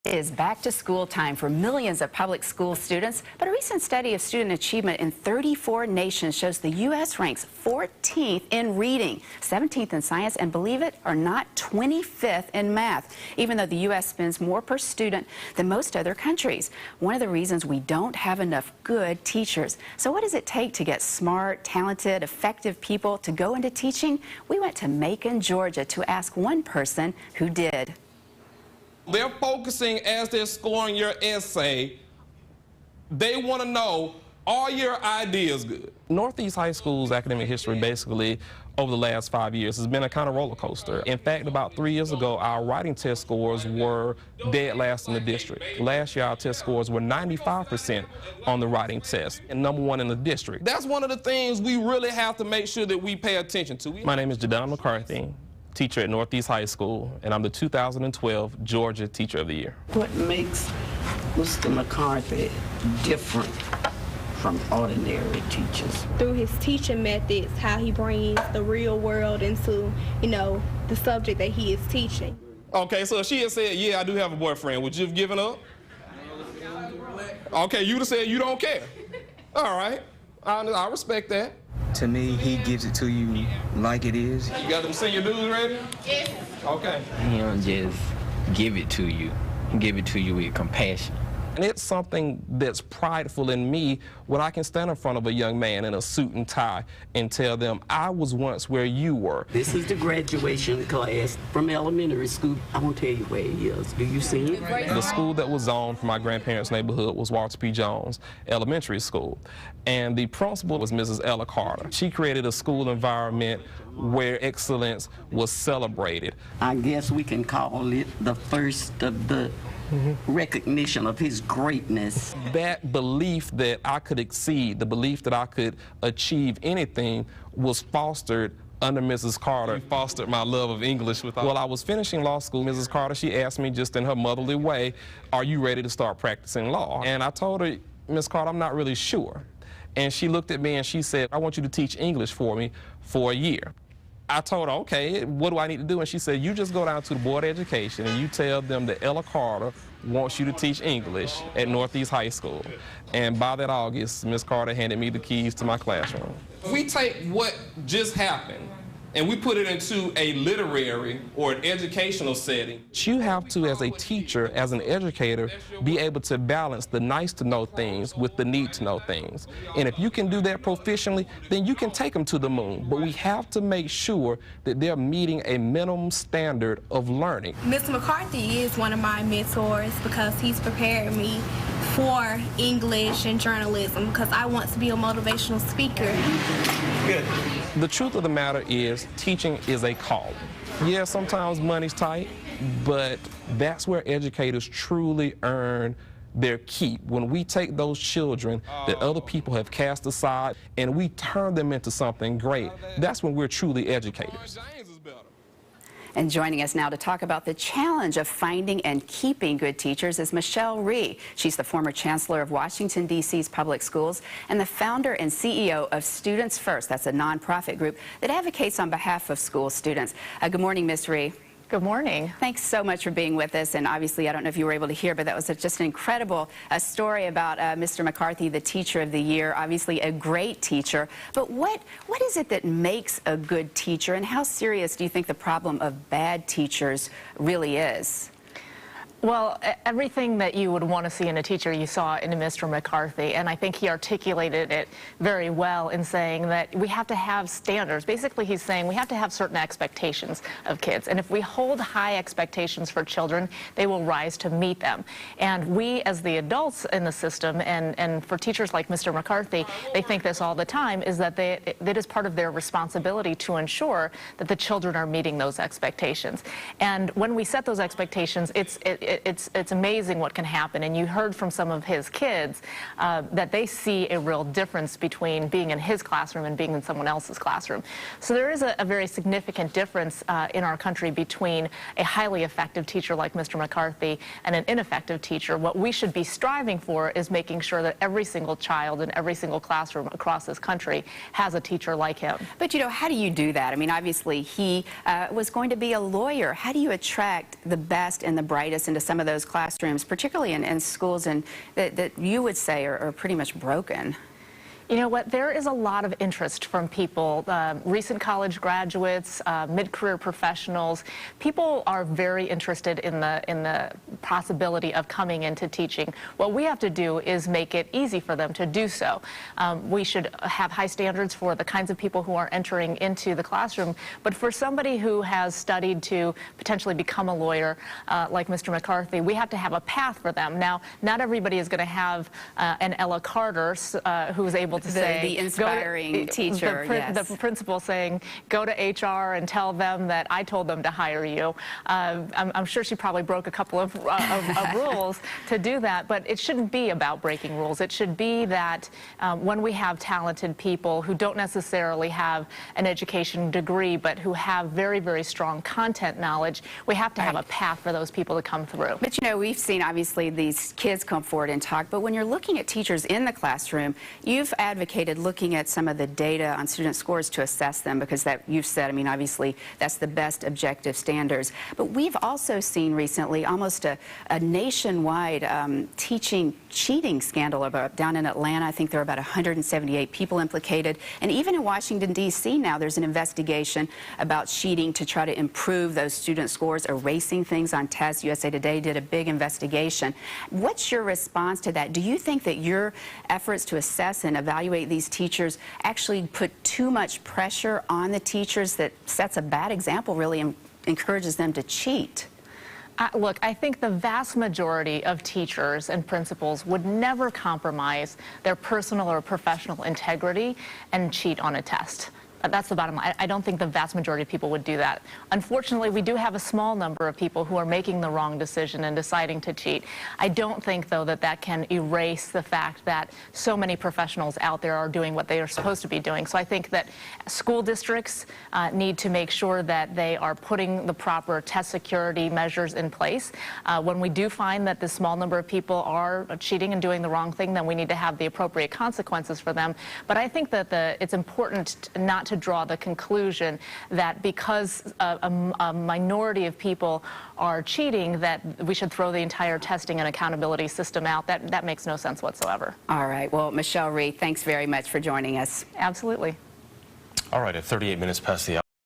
It is back to school time for millions of public school students, but a recent study of student achievement in 34 nations shows the U.S. ranks 14th in reading, 17th in science, and believe it or not, 25th in math, even though the U.S. spends more per student than most other countries. One of the reasons we don't have enough good teachers. So what does it take to get smart, talented, effective people to go into teaching? We went to Macon, Georgia to ask one person who did. They're focusing as they're scoring your essay. They want to know, are your ideas good? Northeast High School's academic history basically over the last 5 years has been a kind of roller coaster. In fact, about 3 years ago, our writing test scores were dead last in the district. Last year, our test scores were 95% on the writing test and #1 in the district. That's one of the things we really have to make sure that we pay attention to. My name is Jadun McCarthy, teacher at Northeast High School, and I'm the 2012 Georgia Teacher of the Year. What makes Mr. McCarthy different from ordinary teachers? Through his teaching methods, how he brings the real world into, the subject that he is teaching. Okay, so if she had said, yeah, I do have a boyfriend, would you have given up? Okay, you'd have said you don't care. All right, I respect that. To me, he gives it to you like it is. You got them senior dudes ready? Yes. Okay. He don't just give it to you. He give it to you with compassion. And it's something that's prideful in me when I can stand in front of a young man in a suit and tie and tell them, I was once where you were. This is the graduation class from elementary school. I won't tell you where he is. Do you see him? The school that was zoned for my grandparents' neighborhood was Walter P. Jones Elementary School. And the principal was Mrs. Ella Carter. She created a school environment where excellence was celebrated. I guess we can call it the first of the recognition of his greatness. That belief that I could exceed, the belief that I could achieve anything was fostered under Mrs. Carter. She fostered my love of English. While I was finishing law school, Mrs. Carter, she asked me just in her motherly way, are you ready to start practicing law? And I told her, Ms. Carter, I'm not really sure. And she looked at me and she said, I want you to teach English for me for a year. I told her, okay, what do I need to do? And she said, you just go down to the Board of Education and you tell them that Ella Carter wants you to teach English at Northeast High School. And by that August, Ms. Carter handed me the keys to my classroom. We take what just happened and we put it into a literary or an educational setting. You have to, as a teacher, as an educator, be able to balance the nice to know things with the need to know things. And if you can do that proficiently, then you can take them to the moon. But we have to make sure that they're meeting a minimum standard of learning. Mr. McCarthy is one of my mentors because he's prepared me for English and journalism because I want to be a motivational speaker. Good. The truth of the matter is teaching is a calling. Yeah, sometimes money's tight, but that's where educators truly earn their keep. When we take those children that other people have cast aside and we turn them into something great, that's when we're truly educators. And joining us now to talk about the challenge of finding and keeping good teachers is Rhee. She's the former chancellor of Washington, D.C.'s public schools and the founder and CEO of Students First. That's a nonprofit group that advocates on behalf of school students. Good morning, Ms. Rhee. Good morning. Thanks so much for being with us. And obviously, I don't know if you were able to hear, but that was just an incredible story about Mr. McCarthy, the Teacher of the Year, obviously a great teacher. But what is it that makes a good teacher, and how serious do you think the problem of bad teachers really is? Well, everything that you would want to see in a teacher, you saw in Mr. McCarthy, and I think he articulated it very well in saying that we have to have standards. Basically, he's saying we have to have certain expectations of kids, and if we hold high expectations for children, they will rise to meet them. And we, as the adults in the system, and for teachers like Mr. McCarthy, they think this all the time, is that it is part of their responsibility to ensure that the children are meeting those expectations. And when we set those expectations, it's amazing what can happen. And you heard from some of his kids that they see a real difference between being in his classroom and being in someone else's classroom. So there is a very significant difference in our country between a highly effective teacher like Mr. McCarthy and an ineffective teacher. What we should be striving for is making sure that every single child in every single classroom across this country has a teacher like him. But how do you do that? I mean, obviously he was going to be a lawyer. How do you attract the best and the brightest into into some of those classrooms, particularly in schools that you would say are pretty much broken? You know what? There is a lot of interest from people, recent college graduates, mid-career professionals. People are very interested in the possibility of coming into teaching. What we have to do is make it easy for them to do so. We should have high standards for the kinds of people who are entering into the classroom. But for somebody who has studied to potentially become a lawyer, like Mr. McCarthy, we have to have a path for them. Now, not everybody is going to have an Ella Carter who is able to say, the inspiring teacher, yes. The principal saying, go to HR and tell them that I told them to hire you. I'm sure she probably broke a couple of rules to do that, but it shouldn't be about breaking rules. It should be that when we have talented people who don't necessarily have an education degree, but who have very, very strong content knowledge, we have to have a path for those people to come through. But you know, we've seen obviously these kids come forward and talk, but when you're looking at teachers in the classroom, you've advocated looking at some of the data on student scores to assess them, because that you've said, I mean, obviously that's the best objective standards. But we've also seen recently almost a nationwide teaching cheating scandal down in Atlanta. I think there are about 178 people implicated. And even in Washington, D.C. now there's an investigation about cheating to try to improve those student scores, erasing things on tests. USA Today did a big investigation. What's your response to that? Do you think that your efforts to assess and evaluate these teachers actually put too much pressure on the teachers that sets a bad example, really, and encourages them to cheat? Look, I think the vast majority of teachers and principals would never compromise their personal or professional integrity and cheat on a test. That's the bottom line. I don't think the vast majority of people would do that. Unfortunately, we do have a small number of people who are making the wrong decision and deciding to cheat. I don't think, though, that that can erase the fact that so many professionals out there are doing what they are supposed to be doing. So I think that school districts need to make sure that they are putting the proper test security measures in place. When we do find that the small number of people are cheating and doing the wrong thing, then we need to have the appropriate consequences for them. But I think that it's important not to draw the conclusion that because a minority of people are cheating, that we should throw the entire testing and accountability system out. That makes no sense whatsoever. All right. Well, Michelle Rhee, thanks very much for joining us. Absolutely. All right, at 38 minutes past the hour.